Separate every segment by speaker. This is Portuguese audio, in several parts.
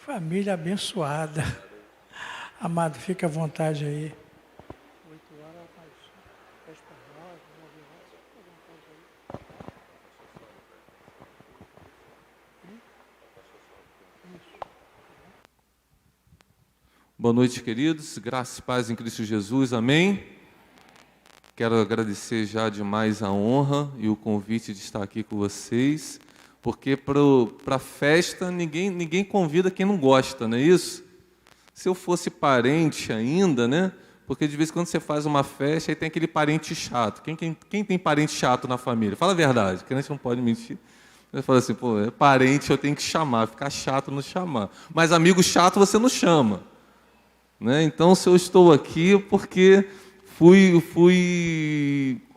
Speaker 1: Família abençoada. Amado, fica à vontade aí. 8 horas, mais 10 para 9, 9 horas, fica à vontade aí. Isso.
Speaker 2: Boa noite, queridos. Graça e paz em Cristo Jesus. Amém. Quero agradecer já demais a honra e o convite de estar aqui com vocês, porque para a festa ninguém convida quem não gosta, não é isso? Se eu fosse parente ainda, né? Porque de vez em quando você faz uma festa e tem aquele parente chato. Quem tem parente chato na família? Fala a verdade, que a gente não pode mentir. Você fala assim, pô, é parente, eu tenho que chamar, ficar chato não chamar. Mas amigo chato você não chama. Né? Então, se eu estou aqui, porque fui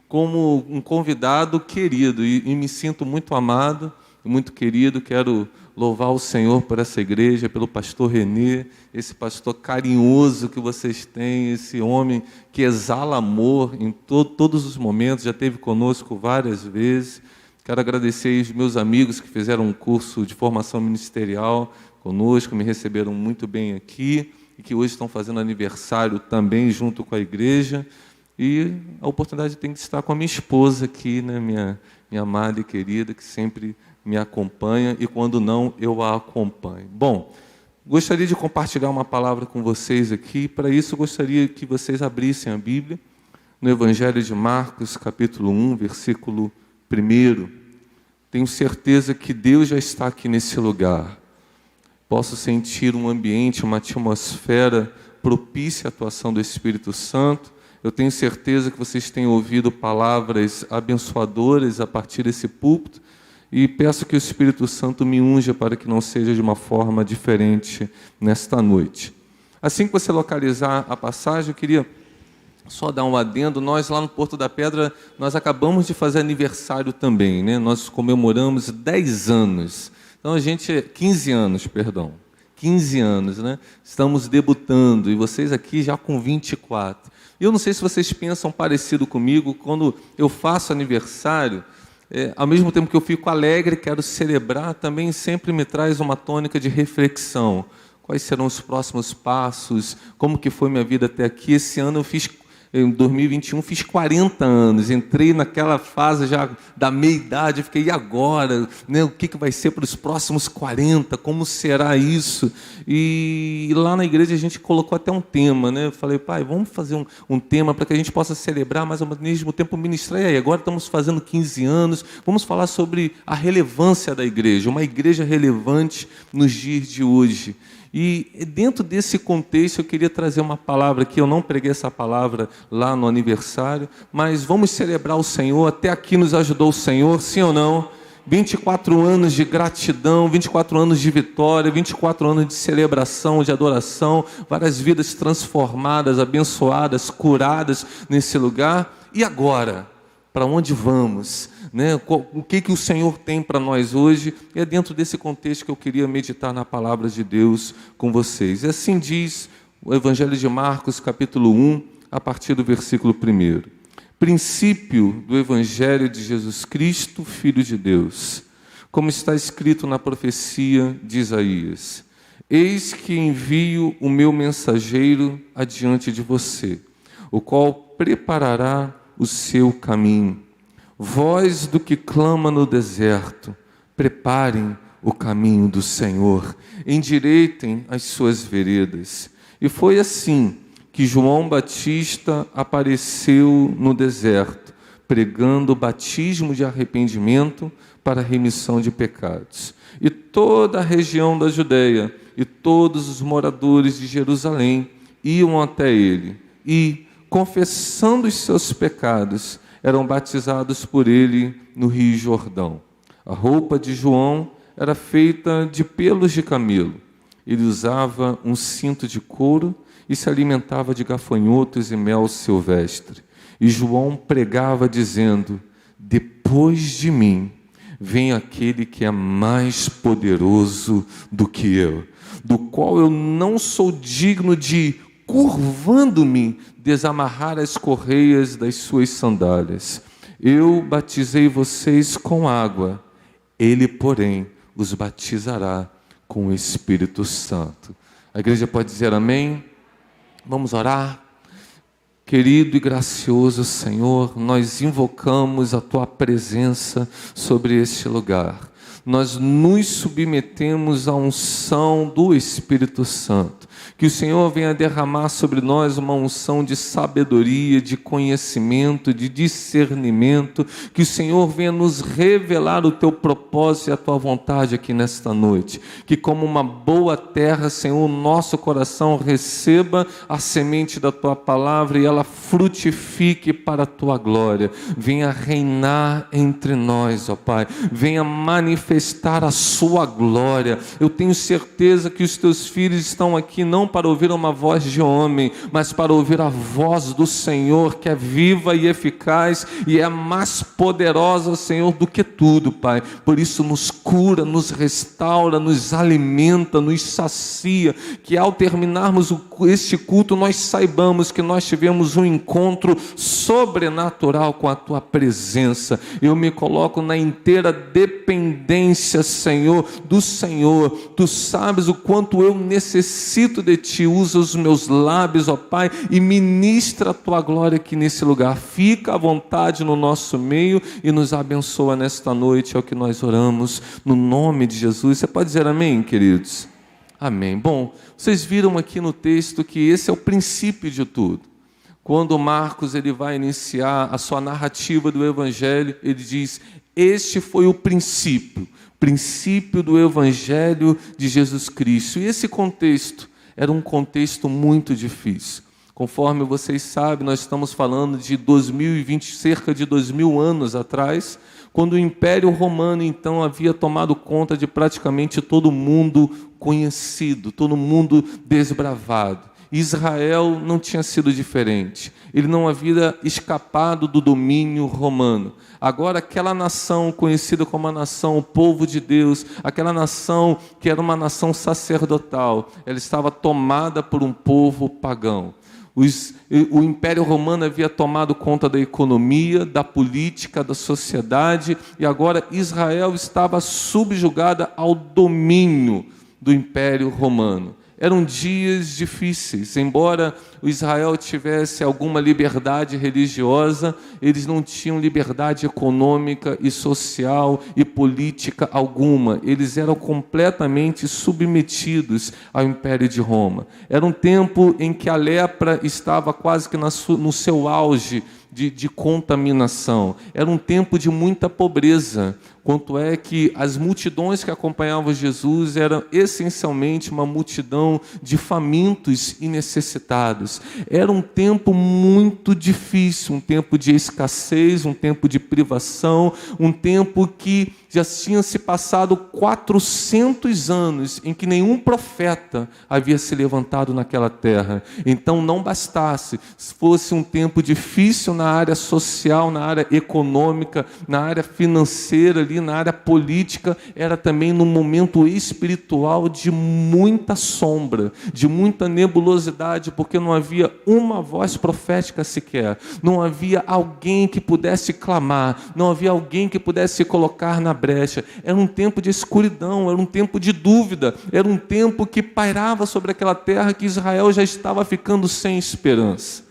Speaker 2: como um convidado querido e me sinto muito amado, muito querido. Quero louvar o Senhor por essa igreja, pelo pastor Renê, esse pastor carinhoso que vocês têm, esse homem que exala amor em todos os momentos, já esteve conosco várias vezes. Quero agradecer os meus amigos que fizeram um curso de formação ministerial conosco, me receberam muito bem aqui, e que hoje estão fazendo aniversário também junto com a igreja. E a oportunidade tem de estar com a minha esposa aqui, né, minha amada e querida, que sempre me acompanha, e quando não, eu a acompanho. Bom, gostaria de compartilhar uma palavra com vocês aqui. Para isso, gostaria que vocês abrissem a Bíblia no Evangelho de Marcos, capítulo 1, versículo 1. Tenho certeza que Deus já está aqui nesse lugar. Posso sentir um ambiente, uma atmosfera propícia à atuação do Espírito Santo. Eu tenho certeza que vocês têm ouvido palavras abençoadoras a partir desse púlpito, e peço que o Espírito Santo me unja para que não seja de uma forma diferente nesta noite. Assim que você localizar a passagem, eu queria só dar um adendo. Nós lá no Porto da Pedra, nós acabamos de fazer aniversário também, né? Nós comemoramos 10 anos. Então, 15 anos, 15 anos, né? Estamos debutando, e vocês aqui já com 24. Eu não sei se vocês pensam parecido comigo, quando eu faço aniversário, ao mesmo tempo que eu fico alegre, quero celebrar, também sempre me traz uma tônica de reflexão. Quais serão os próximos passos? Como que foi minha vida até aqui? Esse ano em 2021, fiz 40 anos, entrei naquela fase já da meia-idade, fiquei, e agora? Né? O que vai ser para os próximos 40? Como será isso? E lá na igreja a gente colocou até um tema, né? Eu falei, pai, vamos fazer um tema para que a gente possa celebrar, mas ao mesmo tempo ministrar. E aí, agora estamos fazendo 15 anos, vamos falar sobre a relevância da igreja, uma igreja relevante nos dias de hoje. E dentro desse contexto eu queria trazer uma palavra que eu não preguei essa palavra lá no aniversário, mas vamos celebrar o Senhor. Até aqui nos ajudou o Senhor, sim ou não? 24 anos de gratidão, 24 anos de vitória, 24 anos de celebração, de adoração, várias vidas transformadas, abençoadas, curadas nesse lugar. E agora? Para onde vamos? Né? O que o Senhor tem para nós hoje? É dentro desse contexto que eu queria meditar na palavra de Deus com vocês. E assim diz o Evangelho de Marcos, capítulo 1, a partir do versículo 1. Princípio do Evangelho de Jesus Cristo, Filho de Deus, como está escrito na profecia de Isaías: eis que envio o meu mensageiro adiante de você, o qual preparará o seu caminho. Voz do que clama no deserto, preparem o caminho do Senhor, endireitem as suas veredas. E foi assim que João Batista apareceu no deserto, pregando o batismo de arrependimento para a remissão de pecados. E toda a região da Judeia e todos os moradores de Jerusalém iam até ele e, confessando os seus pecados, eram batizados por ele no Rio Jordão. A roupa de João era feita de pelos de camelo. Ele usava um cinto de couro e se alimentava de gafanhotos e mel silvestre. E João pregava dizendo: depois de mim vem aquele que é mais poderoso do que eu, do qual eu não sou digno de, curvando-me, desamarrar as correias das suas sandálias. Eu batizei vocês com água, ele, porém, os batizará com o Espírito Santo. A igreja pode dizer amém? Vamos orar? Querido e gracioso Senhor, nós invocamos a Tua presença sobre este lugar. Nós nos submetemos à unção do Espírito Santo. Que o Senhor venha derramar sobre nós uma unção de sabedoria, de conhecimento, de discernimento. Que o Senhor venha nos revelar o Teu propósito e a Tua vontade aqui nesta noite. Que como uma boa terra, Senhor, o nosso coração receba a semente da Tua palavra e ela frutifique para a Tua glória. Venha reinar entre nós, ó Pai. Venha manifestar a Sua glória. Eu tenho certeza que os Teus filhos estão aqui não para ouvir uma voz de homem, mas para ouvir a voz do Senhor, que é viva e eficaz e é mais poderosa, Senhor, do que tudo, Pai. Por isso nos cura, nos restaura, nos alimenta, nos sacia, que ao terminarmos este culto nós saibamos que nós tivemos um encontro sobrenatural com a Tua presença. Eu me coloco na inteira dependência, Senhor, do Senhor. Tu sabes o quanto eu necessito de Ti. Usa os meus lábios, ó Pai, e ministra a Tua glória aqui nesse lugar. Fica à vontade no nosso meio e nos abençoa nesta noite, é o que nós oramos no nome de Jesus. Você pode dizer amém, queridos? Amém. Bom, vocês viram aqui no texto que esse é o princípio de tudo. Quando Marcos ele vai iniciar a sua narrativa do Evangelho, ele diz: este foi o princípio do Evangelho de Jesus Cristo. E esse contexto era um contexto muito difícil. Conforme vocês sabem, nós estamos falando de 2020, cerca de 2000 anos atrás, quando o Império Romano, então, havia tomado conta de praticamente todo mundo conhecido, todo mundo desbravado. Israel não tinha sido diferente. Ele não havia escapado do domínio romano. Agora, aquela nação conhecida como a nação, o povo de Deus, aquela nação que era uma nação sacerdotal, ela estava tomada por um povo pagão. O Império Romano havia tomado conta da economia, da política, da sociedade, e agora Israel estava subjugada ao domínio do Império Romano. Eram dias difíceis, embora o Israel tivesse alguma liberdade religiosa, eles não tinham liberdade econômica e social e política alguma. Eles eram completamente submetidos ao Império de Roma. Era um tempo em que a lepra estava quase que no seu auge de contaminação. Era um tempo de muita pobreza. Quanto é que as multidões que acompanhavam Jesus eram essencialmente uma multidão de famintos e necessitados. Era um tempo muito difícil, um tempo de escassez, um tempo de privação, um tempo que já tinha se passado 400 anos em que nenhum profeta havia se levantado naquela terra. Então não bastasse, se fosse um tempo difícil na área social, na área econômica, na área financeira, ali, na área política, era também num momento espiritual de muita sombra, de muita nebulosidade, porque não havia uma voz profética sequer, não havia alguém que pudesse clamar, não havia alguém que pudesse se colocar na brecha. Era um tempo de escuridão, era um tempo de dúvida, era um tempo que pairava sobre aquela terra que Israel já estava ficando sem esperança.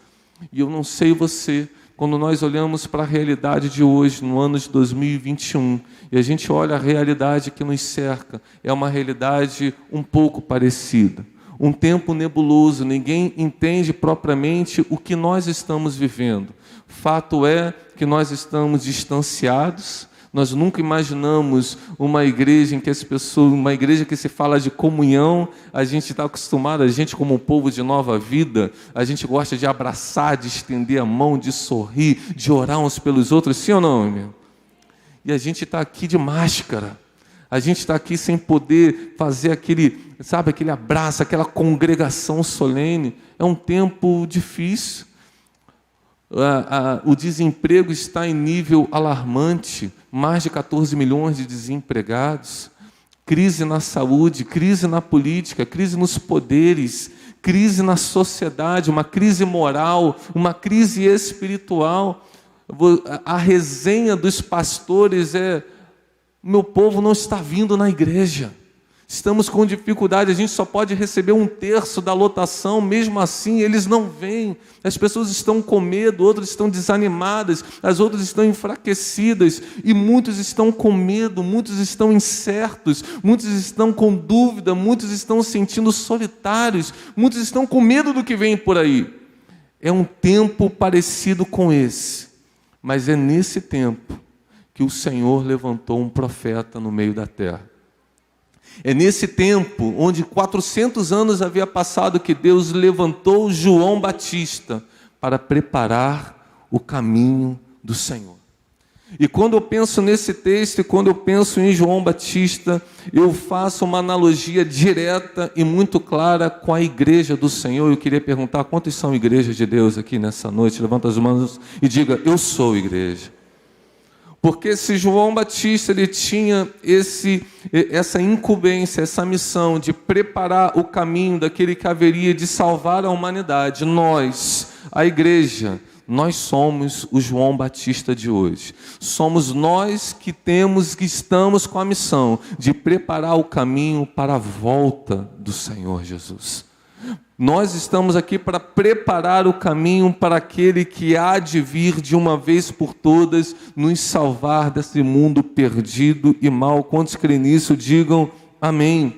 Speaker 2: E eu não sei você, quando nós olhamos para a realidade de hoje, no ano de 2021, e a gente olha a realidade que nos cerca, é uma realidade um pouco parecida. Um tempo nebuloso, ninguém entende propriamente o que nós estamos vivendo. Fato é que nós estamos distanciados. Nós nunca imaginamos uma igreja em que as pessoas, uma igreja que se fala de comunhão. A gente está acostumado, a gente como um povo de nova vida, a gente gosta de abraçar, de estender a mão, de sorrir, de orar uns pelos outros, sim ou não, meu? E a gente está aqui de máscara. A gente está aqui sem poder fazer aquele abraço, aquela congregação solene. É um tempo difícil. O desemprego está em nível alarmante, mais de 14 milhões de desempregados, crise na saúde, crise na política, crise nos poderes, crise na sociedade, uma crise moral, uma crise espiritual. A resenha dos pastores é: meu povo não está vindo na igreja. Estamos com dificuldade, a gente só pode receber 1/3 da lotação, mesmo assim eles não vêm. As pessoas estão com medo, outras estão desanimadas, as outras estão enfraquecidas, e muitos estão com medo, muitos estão incertos, muitos estão com dúvida, muitos estão se sentindo solitários, muitos estão com medo do que vem por aí. É um tempo parecido com esse, mas é nesse tempo que o Senhor levantou um profeta no meio da terra. É nesse tempo, onde 400 anos havia passado, que Deus levantou João Batista para preparar o caminho do Senhor. E quando eu penso nesse texto, e quando eu penso em João Batista, eu faço uma analogia direta e muito clara com a igreja do Senhor. Eu queria perguntar, quantos são igrejas de Deus aqui nessa noite? Levanta as mãos e diga, eu sou igreja. Porque se João Batista ele tinha essa incumbência, essa missão de preparar o caminho daquele que haveria de salvar a humanidade, nós, a igreja, nós somos o João Batista de hoje. Somos nós que estamos com a missão de preparar o caminho para a volta do Senhor Jesus. Nós estamos aqui para preparar o caminho para aquele que há de vir de uma vez por todas, nos salvar desse mundo perdido e mal. Quantos creem nisso, digam amém.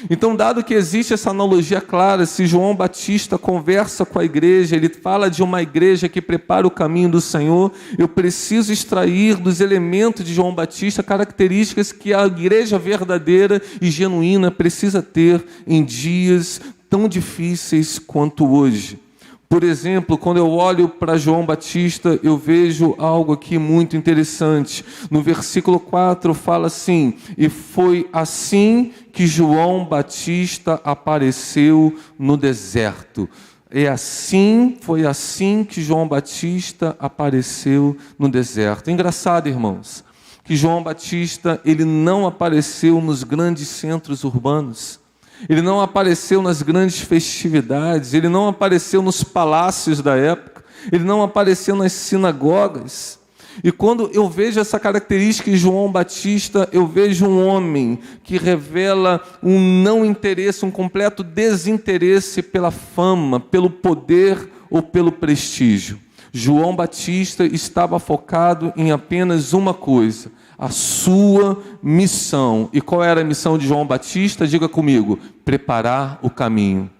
Speaker 2: Então, dado que existe essa analogia clara, se João Batista conversa com a igreja, ele fala de uma igreja que prepara o caminho do Senhor, eu preciso extrair dos elementos de João Batista características que a igreja verdadeira e genuína precisa ter em dias tão difíceis quanto hoje. Por exemplo, quando eu olho para João Batista, eu vejo algo aqui muito interessante. No versículo 4 fala assim: e foi assim que João Batista apareceu no deserto. Foi assim que João Batista apareceu no deserto. Engraçado, irmãos, que João Batista ele não apareceu nos grandes centros urbanos. Ele não apareceu nas grandes festividades, ele não apareceu nos palácios da época, ele não apareceu nas sinagogas. E quando eu vejo essa característica em João Batista, eu vejo um homem que revela um não interesse, um completo desinteresse pela fama, pelo poder ou pelo prestígio. João Batista estava focado em apenas uma coisa: a sua missão. E qual era a missão de João Batista? Diga comigo: preparar o caminho.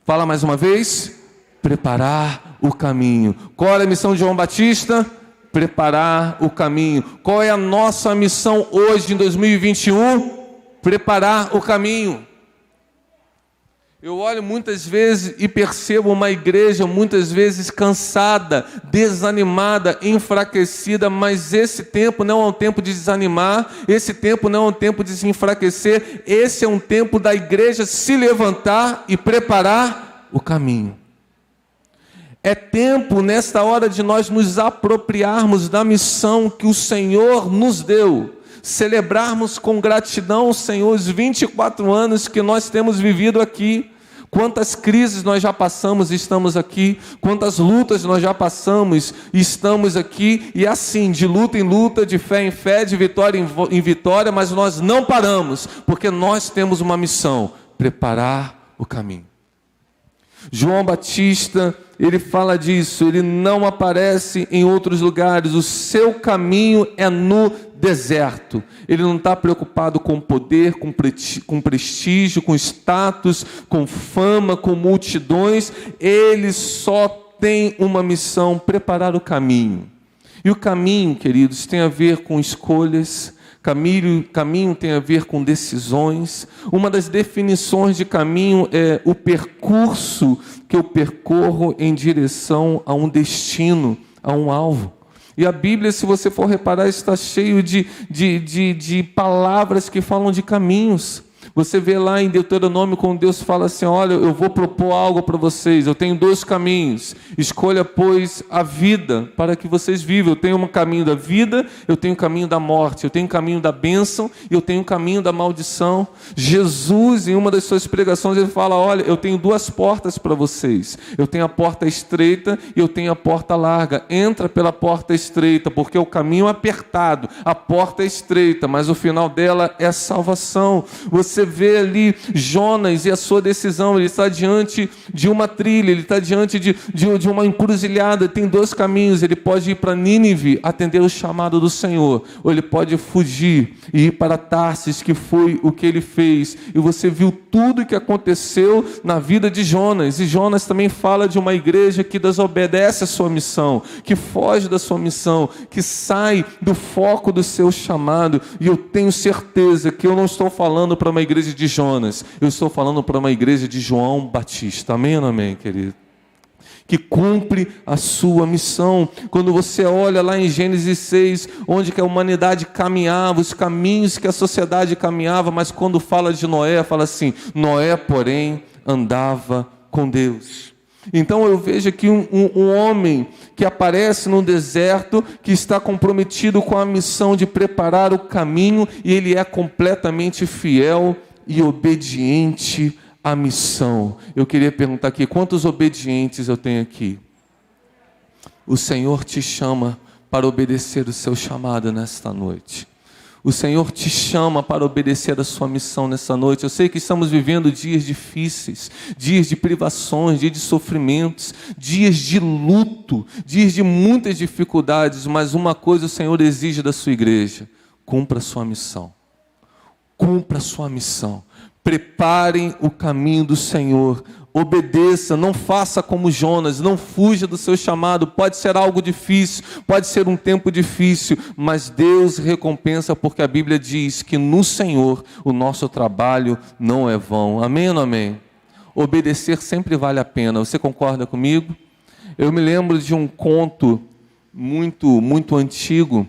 Speaker 2: Fala mais uma vez: preparar o caminho. Qual era a missão de João Batista? Preparar o caminho. Qual é a nossa missão hoje, em 2021? Preparar o caminho. Eu olho muitas vezes e percebo uma igreja muitas vezes cansada, desanimada, enfraquecida, mas esse tempo não é um tempo de desanimar, esse tempo não é um tempo de se enfraquecer, esse é um tempo da igreja se levantar e preparar o caminho. É tempo, nesta hora, de nós nos apropriarmos da missão que o Senhor nos deu, celebrarmos com gratidão, Senhor, os 24 anos que nós temos vivido aqui. Quantas crises nós já passamos e estamos aqui, quantas lutas nós já passamos e estamos aqui, e assim, de luta em luta, de fé em fé, de vitória em vitória, mas nós não paramos, porque nós temos uma missão: preparar o caminho. João Batista, ele fala disso, ele não aparece em outros lugares, o seu caminho é no deserto. Ele não está preocupado com poder, com prestígio, com status, com fama, com multidões. Ele só tem uma missão: preparar o caminho. E o caminho, queridos, tem a ver com escolhas. Caminho tem a ver com decisões. Uma das definições de caminho é o percurso que eu percorro em direção a um destino, a um alvo. E a Bíblia, se você for reparar, está cheio de palavras que falam de caminhos. Você vê lá em Deuteronômio, quando Deus fala assim: olha, eu vou propor algo para vocês, eu tenho 2 caminhos, escolha, pois, a vida para que vocês vivam. Eu tenho um caminho da vida, eu tenho um caminho da morte, eu tenho um caminho da bênção e eu tenho um caminho da maldição. Jesus, em uma das suas pregações, ele fala: olha, eu tenho 2 portas para vocês, eu tenho a porta estreita e eu tenho a porta larga. Entra pela porta estreita, porque o caminho é apertado, a porta é estreita, mas o final dela é a salvação. Você vê ali Jonas e a sua decisão. Ele está diante de uma trilha, ele está diante de uma encruzilhada. Tem 2 caminhos: ele pode ir para Nínive, atender o chamado do Senhor, ou ele pode fugir e ir para Tarsis, que foi o que ele fez. E você viu tudo o que aconteceu na vida de Jonas. E Jonas também fala de uma igreja que desobedece a sua missão, que foge da sua missão, que sai do foco do seu chamado. E eu tenho certeza que eu não estou falando para uma igreja de Jonas, eu estou falando para uma igreja de João Batista. Amém ou não amém, querido? Que cumpre a sua missão. Quando você olha lá em Gênesis 6, onde que a humanidade caminhava, os caminhos que a sociedade caminhava, mas quando fala de Noé, fala assim: Noé, porém, andava com Deus. Então eu vejo aqui um homem que aparece no deserto, que está comprometido com a missão de preparar o caminho, e ele é completamente fiel e obediente à missão. Eu queria perguntar aqui: quantos obedientes eu tenho aqui? O Senhor te chama para obedecer o seu chamado nesta noite. O Senhor te chama para obedecer a sua missão nessa noite. Eu sei que estamos vivendo dias difíceis, dias de privações, dias de sofrimentos, dias de luto, dias de muitas dificuldades, mas uma coisa o Senhor exige da sua igreja: cumpra a sua missão. Cumpra a sua missão. Preparem o caminho do Senhor. Obedeça, não faça como Jonas, não fuja do seu chamado. Pode ser algo difícil, pode ser um tempo difícil, mas Deus recompensa, porque a Bíblia diz que no Senhor o nosso trabalho não é vão. Amém ou não amém? Obedecer sempre vale a pena. Você concorda comigo? Eu me lembro de um conto muito antigo,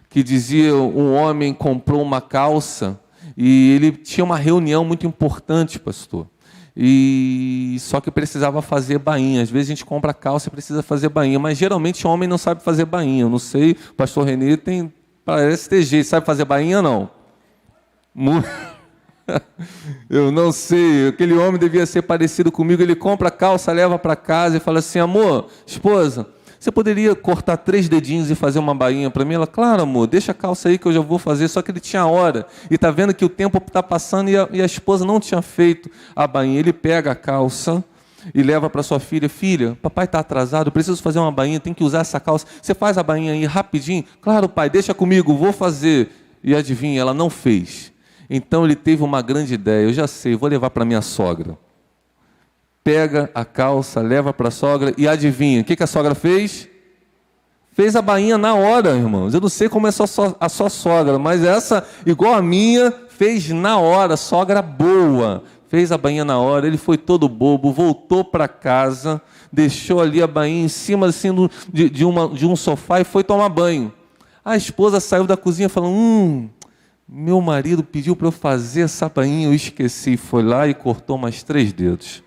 Speaker 2: que dizia: um homem comprou uma calça e ele tinha uma reunião muito importante, pastor. E só que precisava fazer bainha. Às vezes a gente compra calça e precisa fazer bainha, mas geralmente o homem não sabe fazer bainha. Eu não sei, o pastor Renê tem, parece ter jeito, sabe fazer bainha não? Eu não sei, aquele homem devia ser parecido comigo. Ele compra a calça, leva para casa e fala assim: amor, esposa, você poderia cortar 3 dedinhos e fazer uma bainha para mim? Ela: claro, amor, deixa a calça aí que eu já vou fazer. Só que ele tinha hora, e está vendo que o tempo está passando, e a esposa não tinha feito a bainha. Ele pega a calça e leva para sua filha: filha, papai está atrasado, preciso fazer uma bainha, tem que usar essa calça, você faz a bainha aí rapidinho? Claro, pai, deixa comigo, vou fazer. E adivinha, ela não fez. Então ele teve uma grande ideia: eu já sei, vou levar para minha sogra. Pega a calça, leva para a sogra, e adivinha, o que a sogra fez? Fez a bainha na hora, irmãos. Eu não sei como é a sua sogra, mas essa, igual a minha, fez na hora. Sogra boa, fez a bainha na hora. Ele foi todo bobo, voltou para casa, deixou ali a bainha em cima assim, de um sofá e foi tomar banho. A esposa saiu da cozinha falando: meu marido pediu para eu fazer essa bainha, eu esqueci. Foi lá e cortou mais 3 dedos.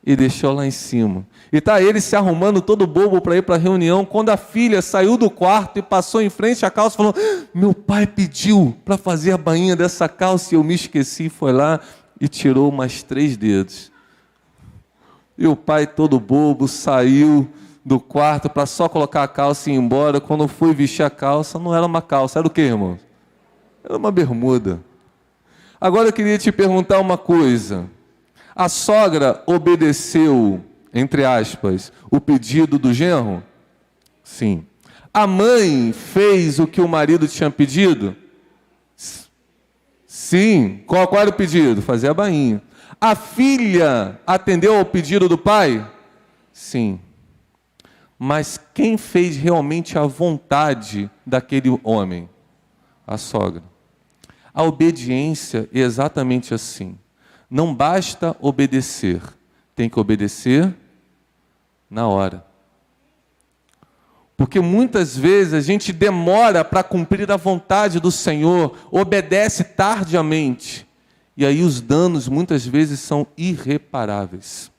Speaker 2: E deixou lá em cima. E está ele se arrumando todo bobo para ir para a reunião, quando a filha saiu do quarto e passou em frente à calça, falou: meu pai pediu para fazer a bainha dessa calça e eu me esqueci. Foi lá e tirou mais 3 dedos. E o pai todo bobo saiu do quarto para só colocar a calça e ir embora. Quando foi vestir a calça, não era uma calça, era o quê, irmão? Era uma bermuda. Agora eu queria te perguntar uma coisa: a sogra obedeceu, entre aspas, o pedido do genro? Sim. A mãe fez o que o marido tinha pedido? Sim. Qual era o pedido? Fazer a bainha. A filha atendeu ao pedido do pai? Sim. Mas quem fez realmente a vontade daquele homem? A sogra. A obediência é exatamente assim. Não basta obedecer, tem que obedecer na hora. Porque muitas vezes a gente demora para cumprir a vontade do Senhor, obedece tardiamente E aí os danos muitas vezes são irreparáveis.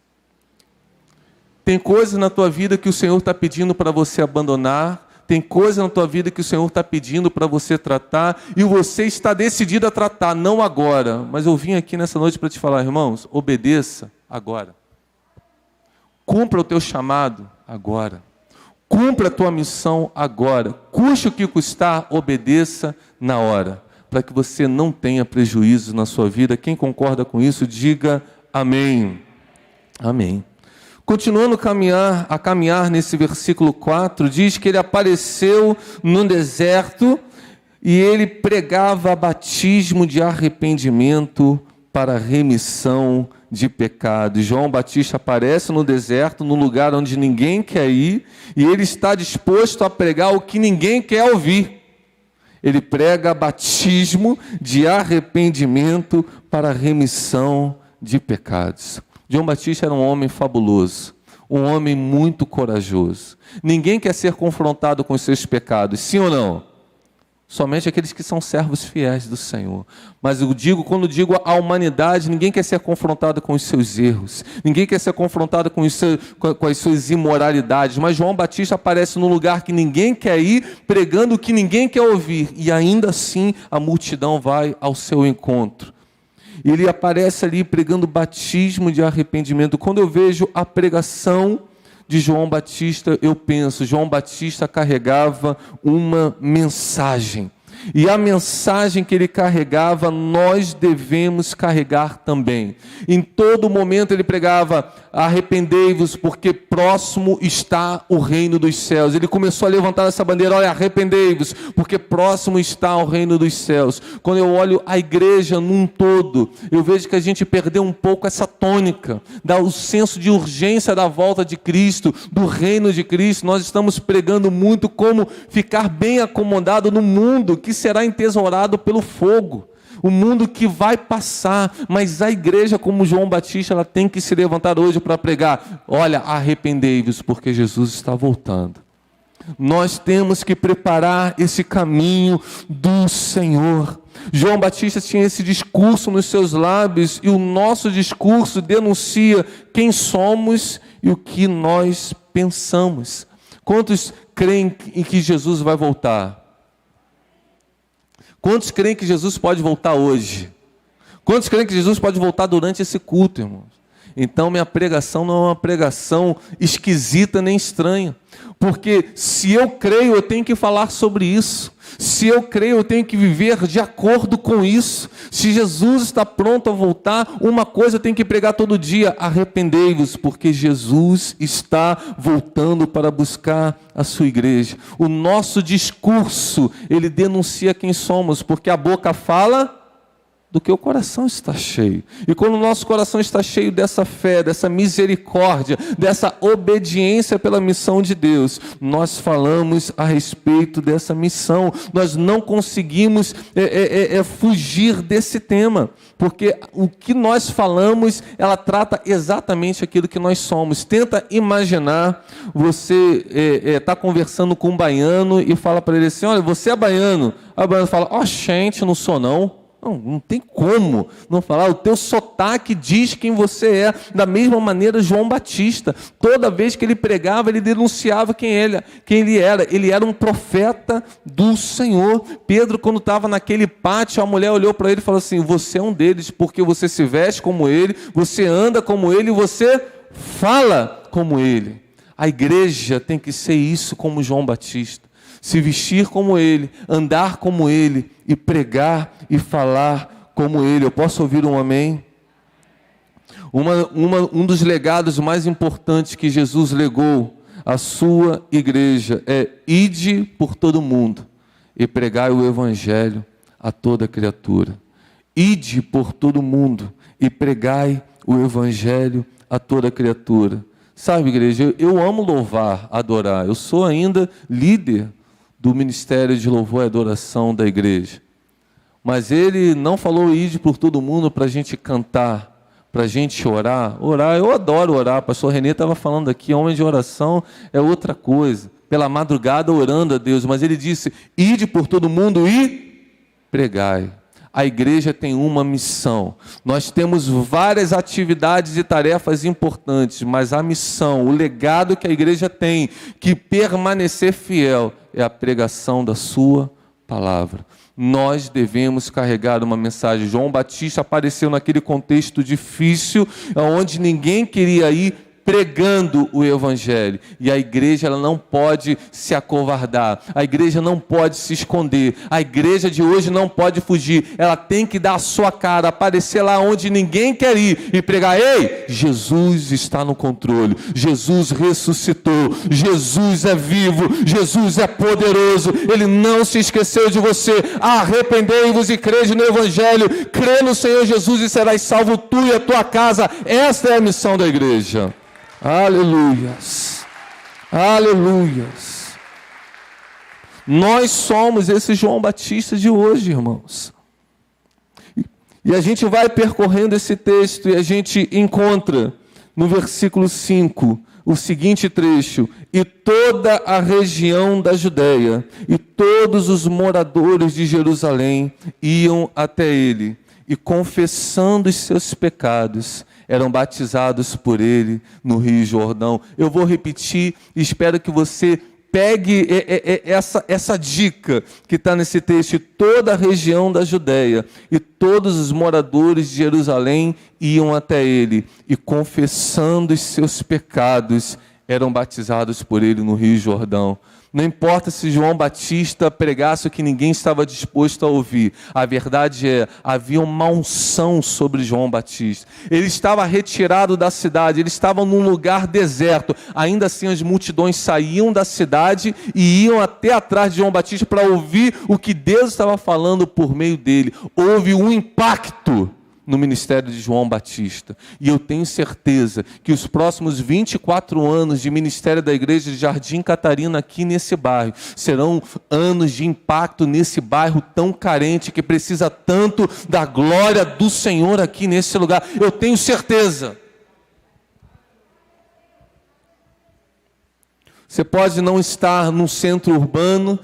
Speaker 2: Tem coisas na tua vida que o Senhor está pedindo para você abandonar, tem coisa na tua vida que o Senhor está pedindo para você tratar, e você está decidido a tratar, não agora. Mas eu vim aqui nessa noite para te falar, irmãos, obedeça agora. Cumpra o teu chamado agora. Cumpra a tua missão agora. Custe o que custar, obedeça na hora, para que você não tenha prejuízo na sua vida. Quem concorda com isso, diga amém. Amém. Continuando a caminhar nesse versículo 4, diz que ele apareceu no deserto e ele pregava batismo de arrependimento para remissão de pecados. João Batista aparece no deserto, no lugar onde ninguém quer ir, e ele está disposto a pregar o que ninguém quer ouvir. Ele prega batismo de arrependimento para remissão de pecados. João Batista era um homem fabuloso, um homem muito corajoso. Ninguém quer ser confrontado com os seus pecados, sim ou não? Somente aqueles que são servos fiéis do Senhor. Mas quando digo a humanidade, ninguém quer ser confrontado com os seus erros. Ninguém quer ser confrontado com as suas imoralidades. Mas João Batista aparece num lugar que ninguém quer ir, pregando o que ninguém quer ouvir. E ainda assim a multidão vai ao seu encontro. Ele aparece ali pregando batismo de arrependimento. Quando eu vejo a pregação de João Batista, eu penso, João Batista carregava uma mensagem. E a mensagem que ele carregava, nós devemos carregar também. Em todo momento ele pregava, arrependei-vos, porque próximo está o reino dos céus. Ele começou a levantar essa bandeira, olha, arrependei-vos, porque próximo está o reino dos céus. Quando eu olho a igreja num todo, eu vejo que a gente perdeu um pouco essa tônica, o senso de urgência da volta de Cristo, do reino de Cristo. Nós estamos pregando muito como ficar bem acomodado no mundo, que será entesourado pelo fogo, o mundo que vai passar, mas a igreja como João Batista, ela tem que se levantar hoje para pregar, olha, arrependei-vos, porque Jesus está voltando. Nós temos que preparar esse caminho do Senhor. João Batista tinha esse discurso nos seus lábios, e o nosso discurso denuncia quem somos e o que nós pensamos. Quantos creem em que Jesus vai voltar? Quantos creem que Jesus pode voltar hoje? Quantos creem que Jesus pode voltar durante esse culto, irmãos? Então minha pregação não é uma pregação esquisita nem estranha, porque se eu creio, eu tenho que falar sobre isso. Se eu creio, eu tenho que viver de acordo com isso. Se Jesus está pronto a voltar, uma coisa eu tenho que pregar todo dia: arrependei-vos, porque Jesus está voltando para buscar a sua igreja. O nosso discurso, ele denuncia quem somos, porque a boca fala do que o coração está cheio. E quando o nosso coração está cheio dessa fé, dessa misericórdia, dessa obediência pela missão de Deus, nós falamos a respeito dessa missão. Nós não conseguimos fugir desse tema, porque o que nós falamos, ela trata exatamente aquilo que nós somos. Tenta imaginar, você está conversando com um baiano e fala para ele assim, olha, você é baiano. Aí o baiano fala, ó, gente, não sou não. Não tem como não falar. O teu sotaque diz quem você é. Da mesma maneira, João Batista, toda vez que ele pregava, ele denunciava quem ele era. Ele era um profeta do Senhor. Pedro, quando estava naquele pátio, a mulher olhou para ele e falou assim, você é um deles, porque você se veste como ele, você anda como ele, você fala como ele. A igreja tem que ser isso como João Batista. Se vestir como ele, andar como ele e pregar e falar como ele. Eu posso ouvir um amém? Um dos legados mais importantes que Jesus legou à sua igreja é ide por todo mundo e pregai o evangelho a toda criatura. Ide por todo mundo e pregai o evangelho a toda criatura. Sabe, igreja, eu amo louvar, adorar. Eu sou ainda líder do Ministério de Louvor e Adoração da igreja. Mas ele não falou ide por todo mundo para a gente cantar, para a gente orar. Eu adoro orar. Pastor Renê estava falando aqui, homem de oração é outra coisa. Pela madrugada orando a Deus. Mas ele disse, ide por todo mundo e pregai. A igreja tem uma missão. Nós temos várias atividades e tarefas importantes, mas a missão, o legado que a igreja tem, que permanecer fiel, é a pregação da sua palavra. Nós devemos carregar uma mensagem. João Batista apareceu naquele contexto difícil, onde ninguém queria ir, pregando o evangelho. E a igreja, ela não pode se acovardar. A igreja não pode se esconder. A igreja de hoje não pode fugir. Ela tem que dar a sua cara, aparecer lá onde ninguém quer ir e pregar: ei, Jesus está no controle. Jesus ressuscitou. Jesus é vivo. Jesus é poderoso. Ele não se esqueceu de você. Arrependei-vos e crede no evangelho. Crê no Senhor Jesus e serás salvo, tu e a tua casa. Esta é a missão da igreja. Aleluias, aleluias. Nós somos esse João Batista de hoje, irmãos. E a gente vai percorrendo esse texto e a gente encontra no versículo 5 o seguinte trecho: e toda a região da Judéia e todos os moradores de Jerusalém iam até ele, e confessando os seus pecados, eram batizados por ele no Rio Jordão. Eu vou repetir, espero que você pegue essa dica que está nesse texto. Toda a região da Judéia e todos os moradores de Jerusalém iam até ele, e confessando os seus pecados, eram batizados por ele no Rio Jordão. Não importa se João Batista pregasse o que ninguém estava disposto a ouvir. A verdade é, havia uma unção sobre João Batista. Ele estava retirado da cidade, ele estava num lugar deserto. Ainda assim, as multidões saíam da cidade e iam até atrás de João Batista para ouvir o que Deus estava falando por meio dele. Houve um impacto no ministério de João Batista. E eu tenho certeza que os próximos 24 anos de ministério da igreja de Jardim Catarina aqui nesse bairro serão anos de impacto nesse bairro tão carente, que precisa tanto da glória do Senhor aqui nesse lugar. Eu tenho certeza. Você pode não estar num centro urbano,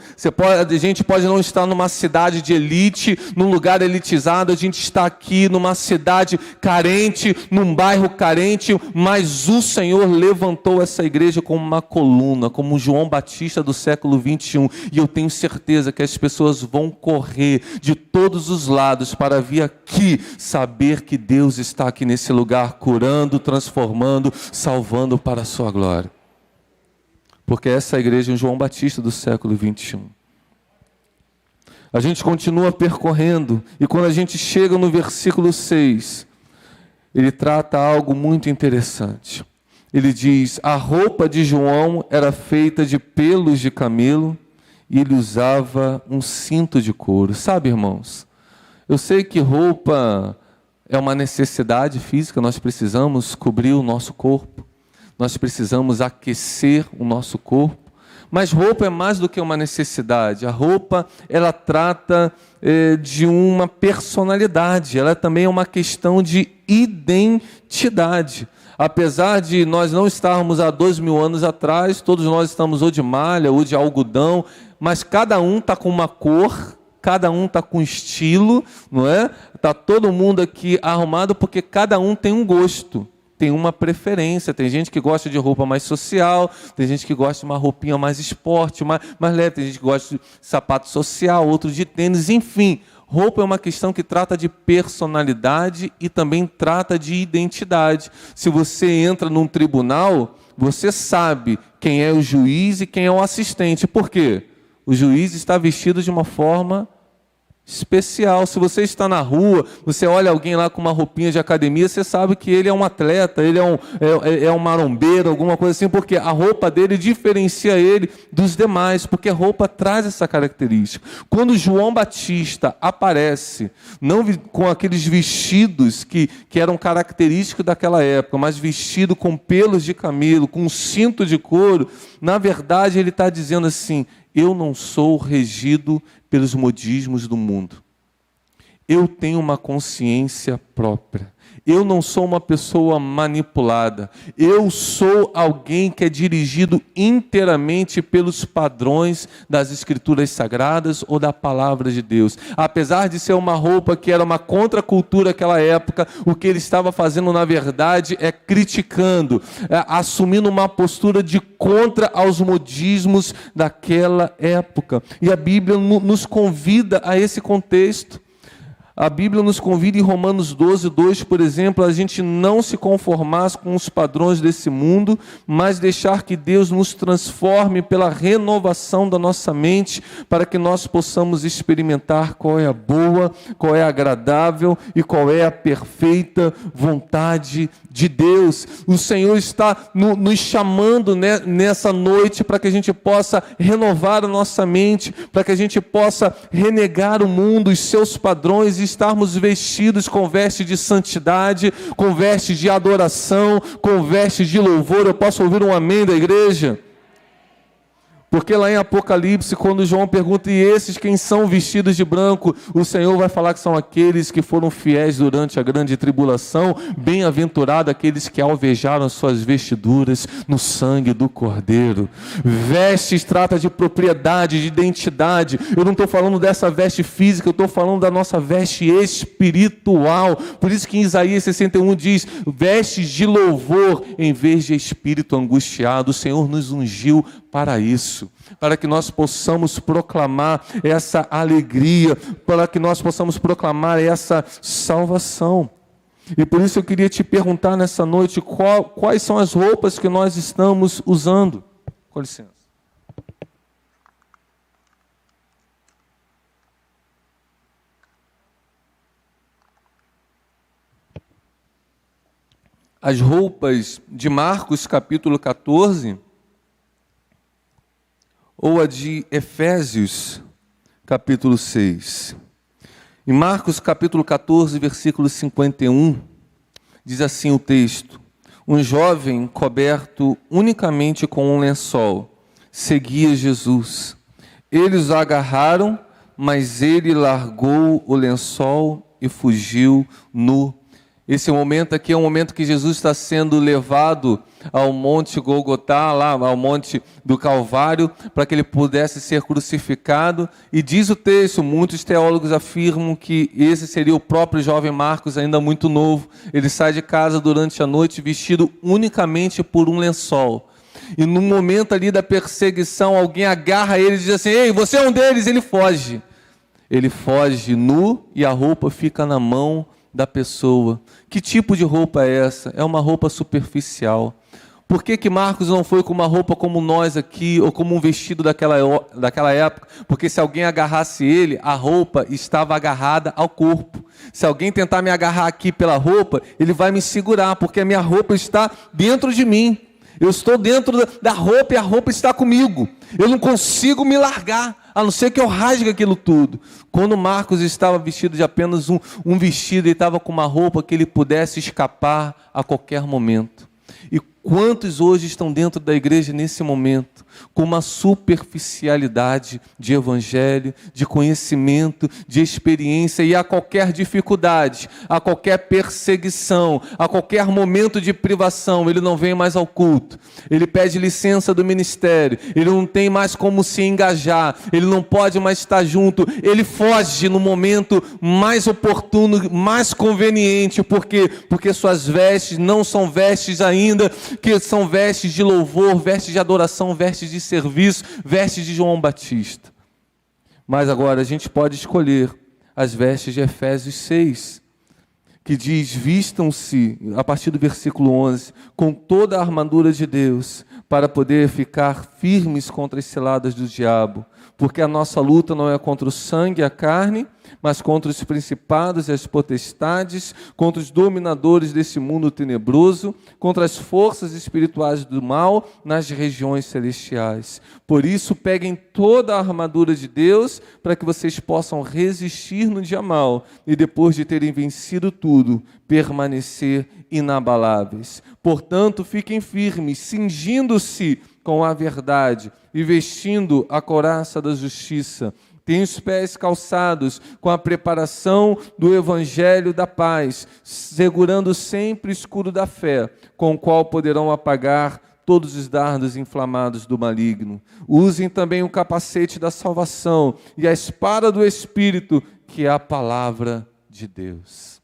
Speaker 2: a gente pode não estar numa cidade de elite, num lugar elitizado, a gente está aqui numa cidade carente, num bairro carente, mas o Senhor levantou essa igreja como uma coluna, como um João Batista do século 21, e eu tenho certeza que as pessoas vão correr de todos os lados para vir aqui, saber que Deus está aqui nesse lugar, curando, transformando, salvando para a sua glória. Porque essa igreja é um João Batista do século 21. A gente continua percorrendo, e quando a gente chega no versículo 6, ele trata algo muito interessante. Ele diz: a roupa de João era feita de pelos de camelo, e ele usava um cinto de couro. Sabe, irmãos, eu sei que roupa é uma necessidade física, nós precisamos cobrir o nosso corpo. Nós precisamos aquecer o nosso corpo, mas roupa é mais do que uma necessidade. A roupa, ela trata de uma personalidade, ela também é uma questão de identidade. Apesar de nós não estarmos há 2000 anos atrás, todos nós estamos ou de malha ou de algodão, mas cada um está com uma cor, cada um está com estilo, não é? Está todo mundo aqui arrumado porque cada um tem um gosto. Tem uma preferência, tem gente que gosta de roupa mais social, tem gente que gosta de uma roupinha mais esporte, mais leve, tem gente que gosta de sapato social, outros de tênis, enfim. Roupa é uma questão que trata de personalidade e também trata de identidade. Se você entra num tribunal, você sabe quem é o juiz e quem é o assistente. Por quê? O juiz está vestido de uma forma especial. Se você está na rua, você olha alguém lá com uma roupinha de academia, você sabe que ele é um atleta, ele é um marombeiro, alguma coisa assim, porque a roupa dele diferencia ele dos demais, porque a roupa traz essa característica. Quando João Batista aparece, não com aqueles vestidos que eram característicos daquela época, mas vestido com pelos de camelo, com um cinto de couro, na verdade ele está dizendo assim: eu não sou regido pelos modismos do mundo. Eu tenho uma consciência própria. Eu não sou uma pessoa manipulada. Eu sou alguém que é dirigido inteiramente pelos padrões das Escrituras Sagradas ou da Palavra de Deus. Apesar de ser uma roupa que era uma contracultura naquela época, o que ele estava fazendo, na verdade, é criticando, assumindo uma postura de contra aos modismos daquela época. E a Bíblia nos convida a esse contexto. A Bíblia nos convida em Romanos 12, 2, por exemplo, a gente não se conformar com os padrões desse mundo, mas deixar que Deus nos transforme pela renovação da nossa mente, para que nós possamos experimentar qual é a boa, qual é a agradável e qual é a perfeita vontade de Deus. O Senhor está nos chamando nessa noite para que a gente possa renovar a nossa mente, para que a gente possa renegar o mundo, os seus padrões, e estarmos vestidos com vestes de santidade, com vestes de adoração, com vestes de louvor. Eu posso ouvir um amém da igreja? Porque lá em Apocalipse, quando João pergunta, e esses quem são vestidos de branco? O Senhor vai falar que são aqueles que foram fiéis durante a grande tribulação. Bem-aventurado aqueles que alvejaram suas vestiduras no sangue do Cordeiro. Vestes trata de propriedade, de identidade. Eu não estou falando dessa veste física, eu estou falando da nossa veste espiritual. Por isso que em Isaías 61 diz, vestes de louvor em vez de espírito angustiado. O Senhor nos ungiu para isso, para que nós possamos proclamar essa alegria, para que nós possamos proclamar essa salvação. E por isso eu queria te perguntar nessa noite, quais são as roupas que nós estamos usando? Com licença. As roupas de Marcos capítulo 14, ou a de Efésios, capítulo 6. Em Marcos, capítulo 14, versículo 51, diz assim o texto: um jovem coberto unicamente com um lençol seguia Jesus. Eles o agarraram, mas ele largou o lençol e fugiu nu. Esse momento aqui é um momento que Jesus está sendo levado ao Monte Golgotá, lá ao Monte do Calvário, para que ele pudesse ser crucificado. E diz o texto, muitos teólogos afirmam que esse seria o próprio jovem Marcos, ainda muito novo. Ele sai de casa durante a noite vestido unicamente por um lençol. E no momento ali da perseguição, alguém agarra ele e diz assim, ei, você é um deles, ele foge. Ele foge nu e a roupa fica na mão da pessoa. Que tipo de roupa é essa? É uma roupa superficial. Por que Marcos não foi com uma roupa como nós aqui, ou como um vestido daquela época? Porque se alguém agarrasse ele, a roupa estava agarrada ao corpo. Se alguém tentar me agarrar aqui pela roupa, ele vai me segurar, porque a minha roupa está dentro de mim. Eu estou dentro da roupa e a roupa está comigo. Eu não consigo me largar, a não ser que eu rasgue aquilo tudo. Quando Marcos estava vestido de apenas um vestido, ele estava com uma roupa que ele pudesse escapar a qualquer momento. E quantos hoje estão dentro da igreja nesse momento, com uma superficialidade de evangelho, de conhecimento, de experiência, e a qualquer dificuldade, a qualquer perseguição, a qualquer momento de privação, ele não vem mais ao culto, ele pede licença do ministério, ele não tem mais como se engajar, ele não pode mais estar junto, ele foge no momento mais oportuno, mais conveniente. Por quê? Porque suas vestes não são vestes ainda, que são vestes de louvor, vestes de adoração, vestes de serviço, vestes de João Batista. Mas agora a gente pode escolher as vestes de Efésios 6, que diz, vistam-se, a partir do versículo 11, com toda a armadura de Deus, para poder ficar firmes contra as ciladas do diabo, porque a nossa luta não é contra o sangue e a carne, mas contra os principados e as potestades, contra os dominadores desse mundo tenebroso, contra as forças espirituais do mal nas regiões celestiais. Por isso, peguem toda a armadura de Deus, para que vocês possam resistir no dia mal, e depois de terem vencido tudo, permanecer inabaláveis. Portanto, fiquem firmes, cingindo-se com a verdade e vestindo a couraça da justiça, Tenha os pés calçados com a preparação do evangelho da paz, segurando sempre o escudo da fé, com o qual poderão apagar todos os dardos inflamados do maligno. Usem também o capacete da salvação e a espada do Espírito, que é a palavra de Deus.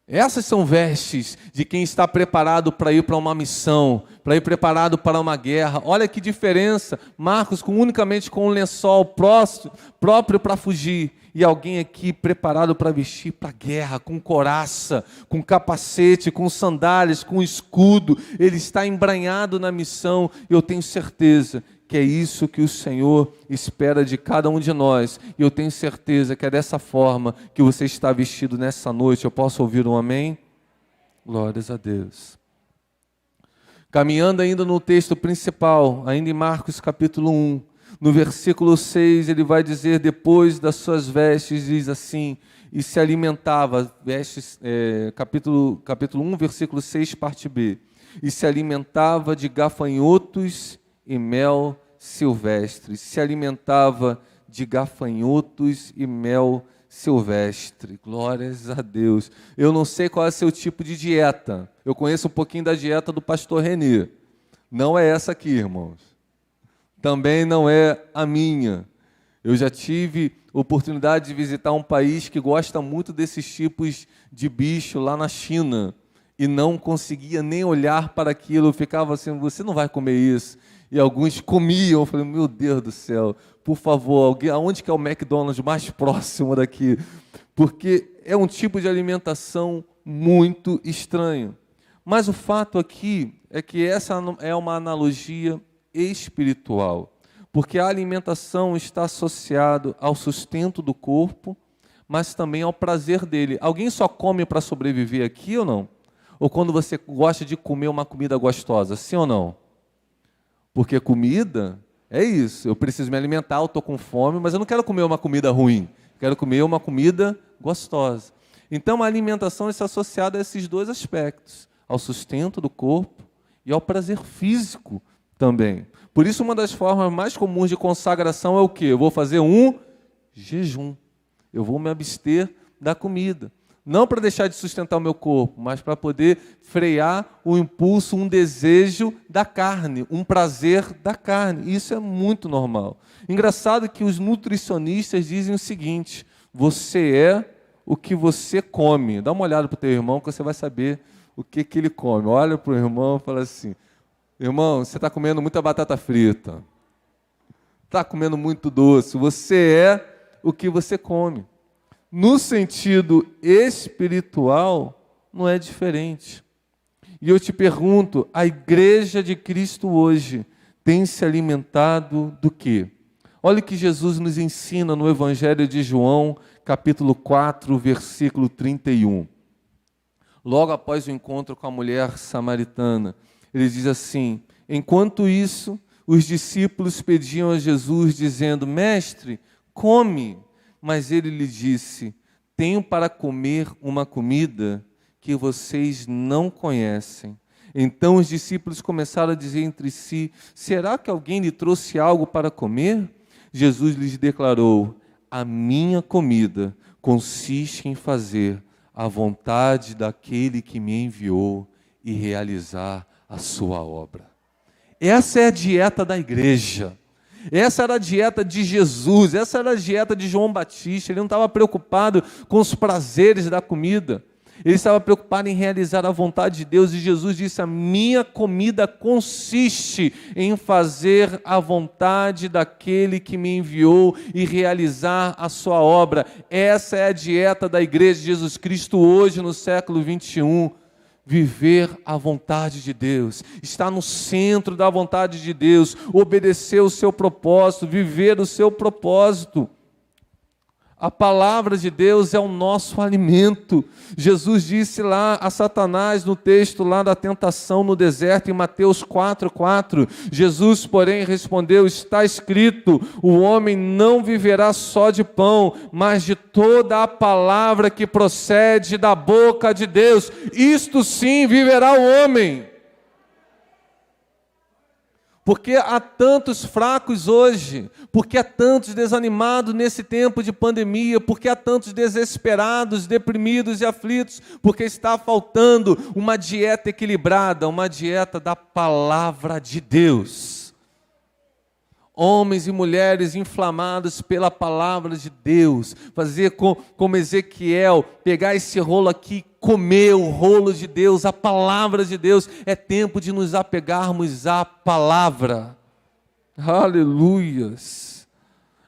Speaker 2: Essas são vestes de quem está preparado para ir para uma missão, para ir preparado para uma guerra. Olha que diferença, Marcos unicamente com um lençol próprio para fugir, e alguém aqui preparado para vestir para a guerra, com couraça, com capacete, com sandálias, com escudo. Ele está embranhado na missão, e eu tenho certeza que é isso que o Senhor espera de cada um de nós. E eu tenho certeza que é dessa forma que você está vestido nessa noite. Eu posso ouvir um amém? Glórias a Deus. Caminhando ainda no texto principal, ainda em Marcos capítulo 1, no versículo 6, ele vai dizer, depois das suas vestes, diz assim, e se alimentava, capítulo 1, versículo 6, parte B, e se alimentava de gafanhotos e mel silvestre, se alimentava de gafanhotos e mel silvestre. Glórias a Deus. Eu não sei qual é o seu tipo de dieta. Eu conheço um pouquinho da dieta do pastor Renê. Não é essa aqui, irmãos. Também não é a minha. Eu já tive oportunidade de visitar um país que gosta muito desses tipos de bicho lá na China, e não conseguia nem olhar para aquilo. Eu ficava assim, você não vai comer isso. E alguns comiam. Eu falei, meu Deus do céu, por favor, aonde que é o McDonald's mais próximo daqui? Porque é um tipo de alimentação muito estranho. Mas o fato aqui é que essa é uma analogia espiritual, porque a alimentação está associada ao sustento do corpo, mas também ao prazer dele. Alguém só come para sobreviver aqui ou não? Ou quando você gosta de comer uma comida gostosa, sim ou não? Porque comida é isso, eu preciso me alimentar, eu estou com fome, mas eu não quero comer uma comida ruim, quero comer uma comida gostosa. Então a alimentação está associada a esses dois aspectos, ao sustento do corpo e ao prazer físico também. Por isso uma das formas mais comuns de consagração é o quê? Eu vou fazer um jejum, eu vou me abster da comida. Não para deixar de sustentar o meu corpo, mas para poder frear o impulso, um desejo da carne, um prazer da carne. Isso é muito normal. Engraçado que os nutricionistas dizem o seguinte, você é o que você come. Dá uma olhada para o teu irmão que você vai saber o que ele come. Olha para o irmão e fala assim, irmão, você está comendo muita batata frita, está comendo muito doce, você é o que você come. No sentido espiritual, não é diferente. E eu te pergunto, a igreja de Cristo hoje tem se alimentado do quê? Olha o que Jesus nos ensina no Evangelho de João, capítulo 4, versículo 31. Logo após o encontro com a mulher samaritana, ele diz assim, enquanto isso, os discípulos pediam a Jesus, dizendo, mestre, come. Mas ele lhe disse, tenho para comer uma comida que vocês não conhecem. Então os discípulos começaram a dizer entre si, será que alguém lhe trouxe algo para comer? Jesus lhes declarou, a minha comida consiste em fazer a vontade daquele que me enviou e realizar a sua obra. Essa é a dieta da igreja. Essa era a dieta de Jesus, essa era a dieta de João Batista. Ele não estava preocupado com os prazeres da comida, ele estava preocupado em realizar a vontade de Deus. E Jesus disse, a minha comida consiste em fazer a vontade daquele que me enviou e realizar a sua obra. Essa é a dieta da igreja de Jesus Cristo hoje no século 21. Viver a vontade de Deus, estar no centro da vontade de Deus, obedecer o seu propósito, viver o seu propósito. A palavra de Deus é o nosso alimento. Jesus disse lá a Satanás no texto lá da tentação no deserto, em Mateus 4:4. Jesus, porém, respondeu, está escrito, o homem não viverá só de pão, mas de toda a palavra que procede da boca de Deus. Isto sim viverá o homem. Porque há tantos fracos hoje, porque há tantos desanimados nesse tempo de pandemia, porque há tantos desesperados, deprimidos e aflitos, porque está faltando uma dieta equilibrada, uma dieta da palavra de Deus. Homens e mulheres inflamados pela palavra de Deus, fazer como Ezequiel, pegar esse rolo aqui, comer o rolo de Deus, a palavra de Deus. É tempo de nos apegarmos à palavra. Aleluias,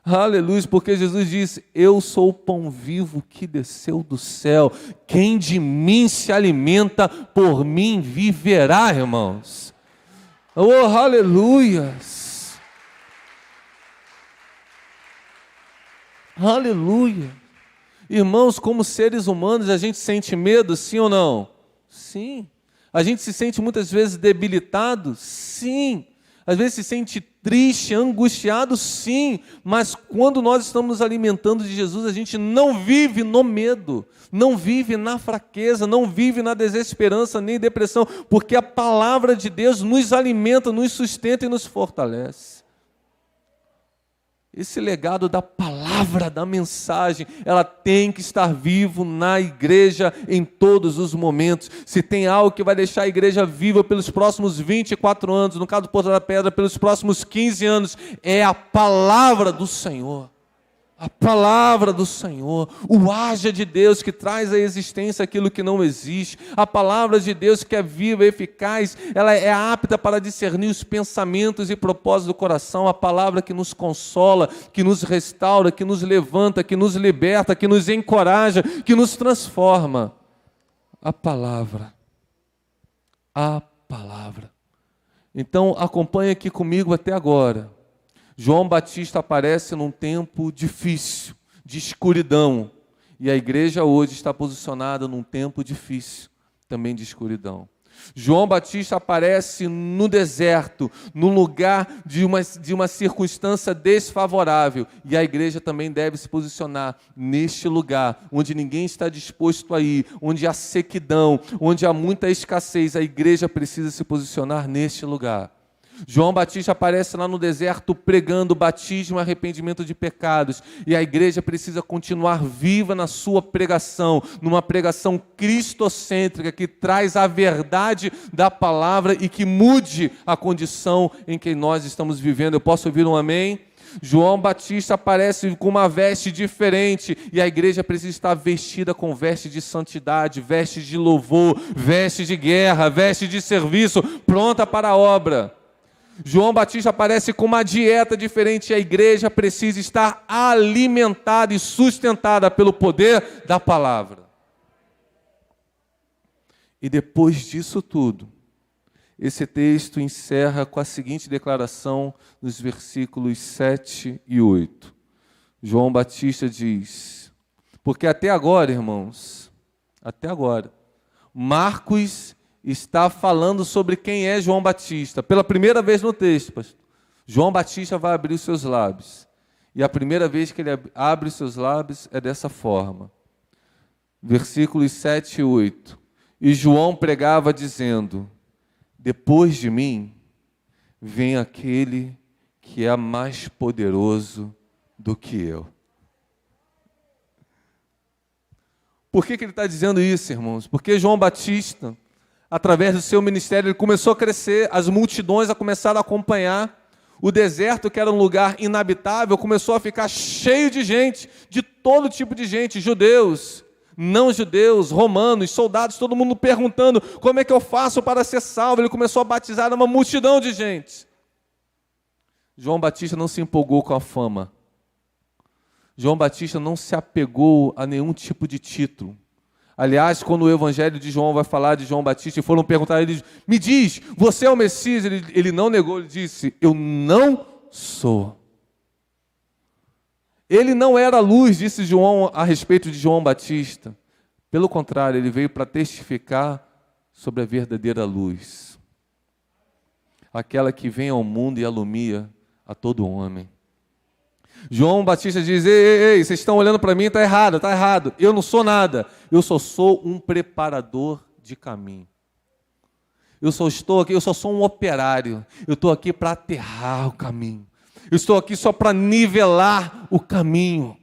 Speaker 2: aleluias, porque Jesus disse: eu sou o pão vivo que desceu do céu, quem de mim se alimenta, por mim viverá, irmãos. Oh, aleluias. Aleluia. Irmãos, como seres humanos, a gente sente medo, sim ou não? Sim. A gente se sente muitas vezes debilitado? Sim. Às vezes se sente triste, angustiado? Sim. Mas quando nós estamos nos alimentando de Jesus, a gente não vive no medo, não vive na fraqueza, não vive na desesperança nem depressão, porque a palavra de Deus nos alimenta, nos sustenta e nos fortalece. Esse legado da palavra, da mensagem, ela tem que estar vivo na igreja em todos os momentos. Se tem algo que vai deixar a igreja viva pelos próximos 24 anos, no caso do Porto da Pedra, pelos próximos 15 anos, é a palavra do Senhor. A palavra do Senhor, o haja de Deus que traz à existência aquilo que não existe, a palavra de Deus que é viva, eficaz, ela é apta para discernir os pensamentos e propósitos do coração, a palavra que nos consola, que nos restaura, que nos levanta, que nos liberta, que nos encoraja, que nos transforma. A palavra. A palavra. Então acompanhe aqui comigo até agora. João Batista aparece num tempo difícil, de escuridão, e a igreja hoje está posicionada num tempo difícil, também de escuridão. João Batista aparece no deserto, num lugar de uma circunstância desfavorável, e a igreja também deve se posicionar neste lugar, onde ninguém está disposto a ir, onde há sequidão, onde há muita escassez, a igreja precisa se posicionar neste lugar. João Batista aparece lá no deserto pregando batismo e arrependimento de pecados, e a igreja precisa continuar viva na sua pregação, numa pregação cristocêntrica que traz a verdade da palavra e que mude a condição em que nós estamos vivendo. Eu posso ouvir um amém? João Batista aparece com uma veste diferente, e a igreja precisa estar vestida com veste de santidade, veste de louvor, veste de guerra, veste de serviço, pronta para a obra. João Batista aparece com uma dieta diferente, e a igreja precisa estar alimentada e sustentada pelo poder da palavra. E depois disso tudo, esse texto encerra com a seguinte declaração nos versículos 7 e 8. João Batista diz: porque até agora, irmãos, até agora, Marcos está falando sobre quem é João Batista. Pela primeira vez no texto, pastor, João Batista vai abrir os seus lábios. E a primeira vez que ele abre os seus lábios é dessa forma. Versículos 7 e 8. E João pregava dizendo: depois de mim vem aquele que é mais poderoso do que eu. Por que ele está dizendo isso, irmãos? Porque João Batista, através do seu ministério, ele começou a crescer, as multidões começaram a acompanhar, o deserto, que era um lugar inabitável, começou a ficar cheio de gente, de todo tipo de gente, judeus, não judeus, romanos, soldados, todo mundo perguntando: como é que eu faço para ser salvo? Ele começou a batizar uma multidão de gente. João Batista não se empolgou com a fama. João Batista não se apegou a nenhum tipo de título. Aliás, quando o Evangelho de João vai falar de João Batista, e foram perguntar a ele: me diz, você é o Messias? Ele não negou, ele disse: eu não sou. Ele não era luz, disse João a respeito de João Batista. Pelo contrário, ele veio para testificar sobre a verdadeira luz, aquela que vem ao mundo e alumia a todo homem. João Batista diz: ei, vocês estão olhando para mim, está errado, eu não sou nada, eu só sou um preparador de caminho. Eu só sou um operário. Eu estou aqui para aterrar o caminho. Eu estou aqui só para nivelar o caminho.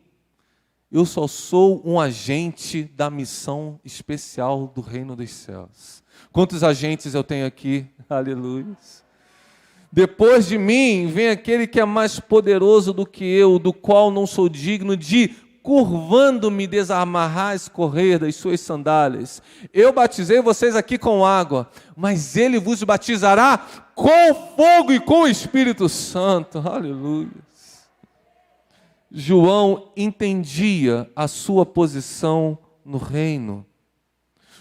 Speaker 2: Eu só sou um agente da missão especial do reino dos céus. Quantos agentes eu tenho aqui? Aleluia. Depois de mim vem aquele que é mais poderoso do que eu, do qual não sou digno de, curvando-me, desamarrar as correias das suas sandálias. Eu batizei vocês aqui com água, mas ele vos batizará com fogo e com o Espírito Santo. Aleluia. João entendia a sua posição no reino.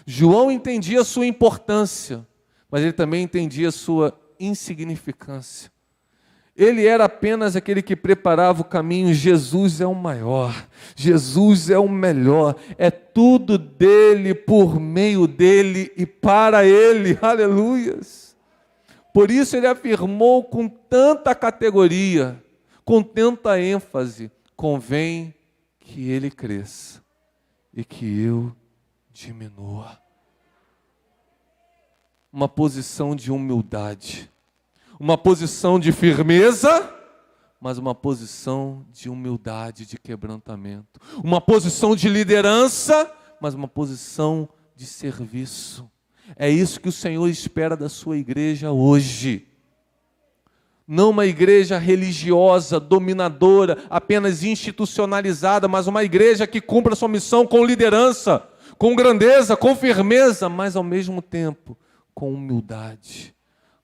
Speaker 2: João entendia a sua importância, mas ele também entendia a sua insignificância. Ele era apenas aquele que preparava o caminho. Jesus é o maior, Jesus é o melhor, é tudo dele, por meio dele e para ele. Aleluias! Por isso ele afirmou com tanta categoria, com tanta ênfase: convém que ele cresça e que eu diminua. Uma posição de humildade, uma posição de firmeza, mas uma posição de humildade, de quebrantamento. Uma posição de liderança, mas uma posição de serviço. É isso que o Senhor espera da sua igreja hoje. Não uma igreja religiosa, dominadora, apenas institucionalizada, mas uma igreja que cumpra a sua missão com liderança, com grandeza, com firmeza, mas ao mesmo tempo com humildade,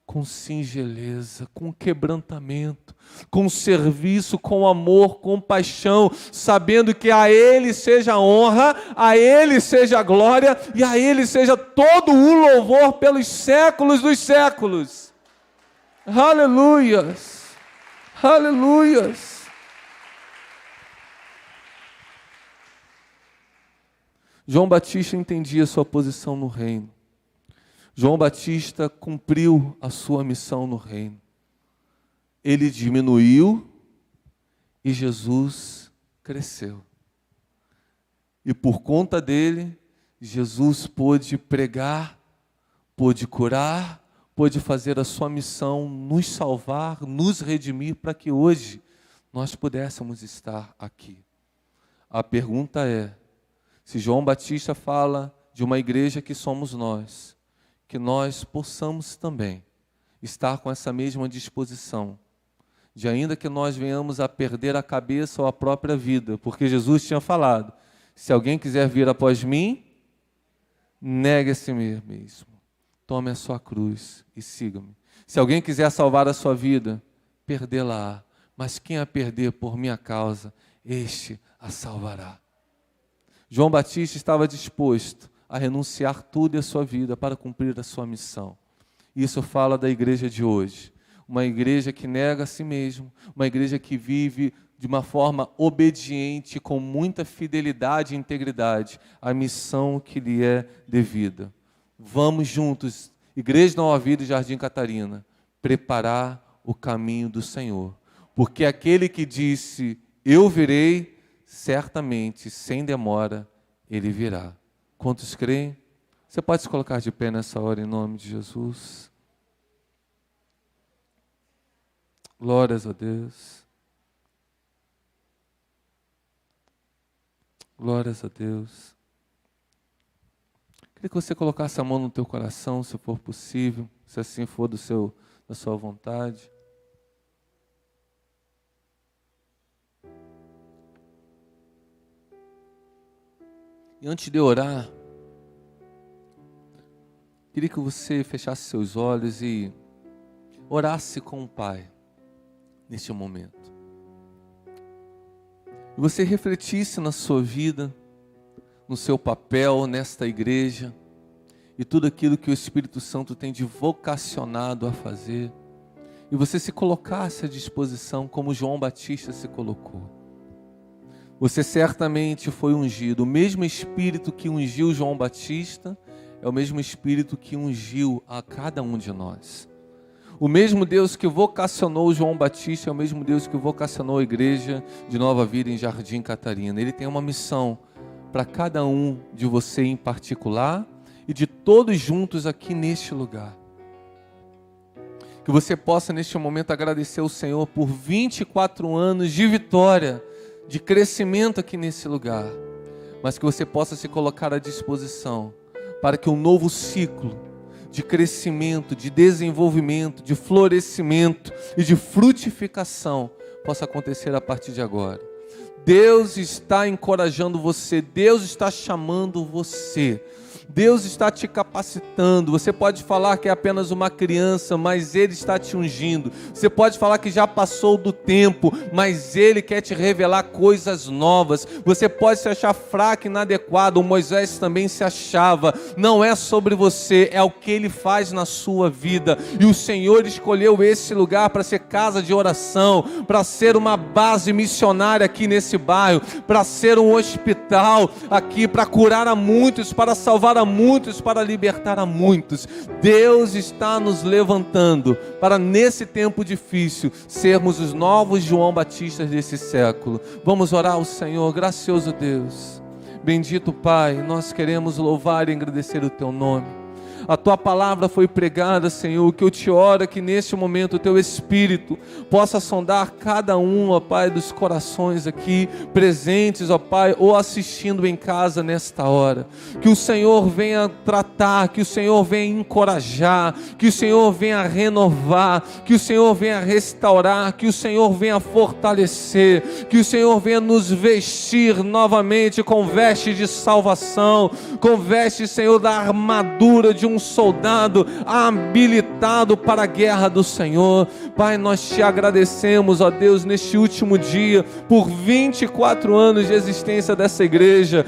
Speaker 2: com singeleza, com quebrantamento, com serviço, com amor, com paixão, sabendo que a Ele seja a honra, a Ele seja a glória e a Ele seja todo o louvor pelos séculos dos séculos. Aleluias! Aleluias! João Batista entendia sua posição no reino. João Batista cumpriu a sua missão no reino. Ele diminuiu e Jesus cresceu. E por conta dele, Jesus pôde pregar, pôde curar, pôde fazer a sua missão, nos salvar, nos redimir, para que hoje nós pudéssemos estar aqui. A pergunta é, se João Batista fala de uma igreja que somos nós, que nós possamos também estar com essa mesma disposição, de ainda que nós venhamos a perder a cabeça ou a própria vida, porque Jesus tinha falado, se alguém quiser vir após mim, negue a si mesmo, tome a sua cruz e siga-me. Se alguém quiser salvar a sua vida, perdê-la-á, mas quem a perder por minha causa, este a salvará. João Batista estava disposto a renunciar tudo em sua vida para cumprir a sua missão. Isso fala da igreja de hoje. Uma igreja que nega a si mesmo, uma igreja que vive de uma forma obediente, com muita fidelidade e integridade, a missão que lhe é devida. Vamos juntos, Igreja Nova Vida e Jardim Catarina, preparar o caminho do Senhor. Porque aquele que disse, eu virei, certamente, sem demora, Ele virá. Quantos creem? Você pode se colocar de pé nessa hora em nome de Jesus? Glórias a Deus. Glórias a Deus. Queria que você colocasse a mão no teu coração, se for possível, se assim for da sua vontade. E antes de orar, queria que você fechasse seus olhos e orasse com o Pai neste momento. E você refletisse na sua vida, no seu papel nesta igreja e tudo aquilo que o Espírito Santo tem de vocacionado a fazer. E você se colocasse à disposição como João Batista se colocou. Você certamente foi ungido. O mesmo Espírito que ungiu João Batista é o mesmo Espírito que ungiu a cada um de nós. O mesmo Deus que vocacionou João Batista é o mesmo Deus que vocacionou a igreja de Nova Vida em Jardim Catarina. Ele tem uma missão para cada um de você em particular e de todos juntos aqui neste lugar. Que você possa neste momento agradecer ao Senhor por 24 anos de vitória, de crescimento aqui nesse lugar. Mas que você possa se colocar à disposição para que um novo ciclo de crescimento, de desenvolvimento, de florescimento e de frutificação possa acontecer a partir de agora. Deus está encorajando você, Deus está chamando você, Deus está te capacitando. Você pode falar que é apenas uma criança, mas Ele está te ungindo. Você pode falar que já passou do tempo, mas Ele quer te revelar coisas novas. Você pode se achar fraco, inadequado, o Moisés também se achava. Não é sobre você, é o que Ele faz na sua vida. E o Senhor escolheu esse lugar para ser casa de oração, para ser uma base missionária aqui nesse bairro, para ser um hospital aqui, para curar a muitos, para salvar a muitos, para libertar a muitos. Deus está nos levantando para, nesse tempo difícil, sermos os novos João Batistas desse século. Vamos orar ao Senhor. Gracioso Deus, bendito Pai, nós queremos louvar e agradecer o Teu nome. A Tua palavra foi pregada, Senhor, que eu te oro que neste momento o Teu Espírito possa sondar cada um, ó Pai, dos corações aqui presentes, ó Pai, ou assistindo em casa nesta hora. Que o Senhor venha tratar, que o Senhor venha encorajar, que o Senhor venha renovar, que o Senhor venha restaurar, que o Senhor venha fortalecer, que o Senhor venha nos vestir novamente com vestes de salvação, com vestes, Senhor, da armadura de um soldado habilitado para a guerra do Senhor. Pai, nós te agradecemos, ó Deus, neste último dia, por 24 anos de existência dessa igreja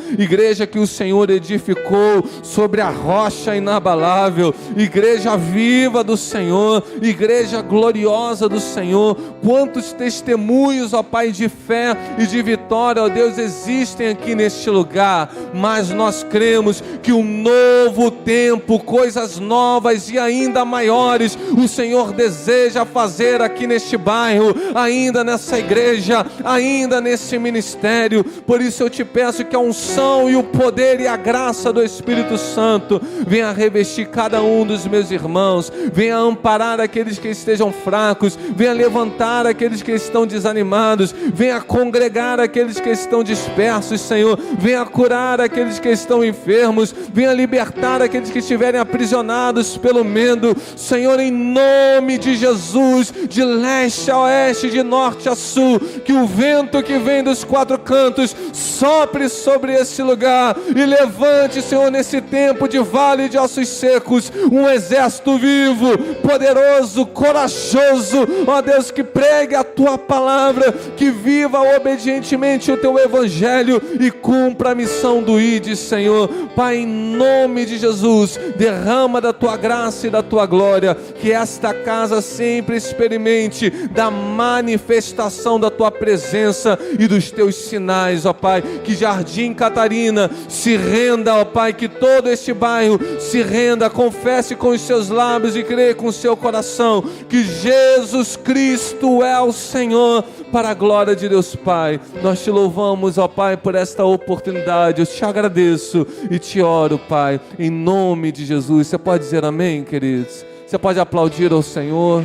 Speaker 2: que o Senhor edificou sobre a rocha inabalável, igreja viva do Senhor, igreja gloriosa do Senhor. Quantos testemunhos, ó Pai, de fé e de vitória, ó Deus, existem aqui neste lugar, mas nós cremos que um novo tempo, coisas novas e ainda maiores, o Senhor deseja fazer aqui neste bairro, ainda nessa igreja, ainda nesse ministério. Por isso eu te peço que a unção e o poder e a graça do Espírito Santo venha revestir cada um dos meus irmãos, venha amparar aqueles que estejam fracos, venha levantar aqueles que estão desanimados, venha congregar aqueles que estão dispersos, Senhor, venha curar aqueles que estão enfermos, venha libertar aqueles que estiverem aprisionados pelo medo, Senhor, em nome de Jesus, de leste a oeste, de norte a sul, que o vento que vem dos quatro cantos sopre sobre esse lugar e levante, Senhor, nesse tempo de vale de ossos secos, um exército vivo, poderoso, corajoso, ó Deus, que pregue a Tua palavra, que viva obedientemente o Teu evangelho e cumpra a missão do ID, Senhor. Pai, em nome de Jesus, derrama da Tua graça e da Tua glória, que esta casa sempre experimente da manifestação da Tua presença e dos Teus sinais, ó Pai. Que Jardim Catarina se renda, ó Pai, que todo este bairro se renda, confesse com os seus lábios e creia com o seu coração que Jesus Cristo é o Senhor, para a glória de Deus Pai. Nós te louvamos, ó Pai, por esta oportunidade. Eu te agradeço e te oro, Pai, em nome de Jesus. Você pode dizer amém, queridos? Você pode aplaudir ao Senhor.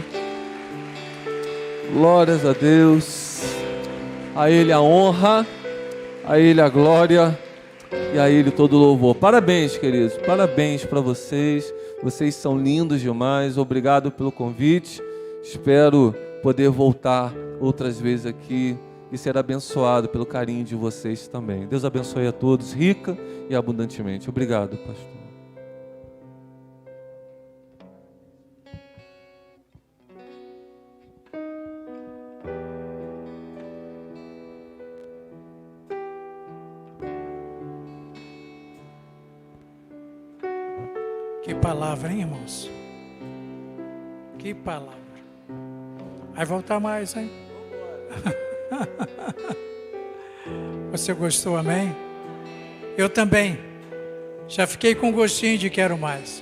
Speaker 2: Glórias a Deus. A Ele a honra, a Ele a glória e a Ele todo o louvor. Parabéns, queridos, parabéns para vocês. Vocês são lindos demais. Obrigado pelo convite. Espero poder voltar outras vezes aqui e ser abençoado pelo carinho de vocês também. Deus abençoe a todos, rica e abundantemente. Obrigado, pastor.
Speaker 1: Que palavra, hein, irmãos? Que palavra. Vai voltar mais, hein? Você gostou, amém? Eu também. Já fiquei com gostinho de quero mais.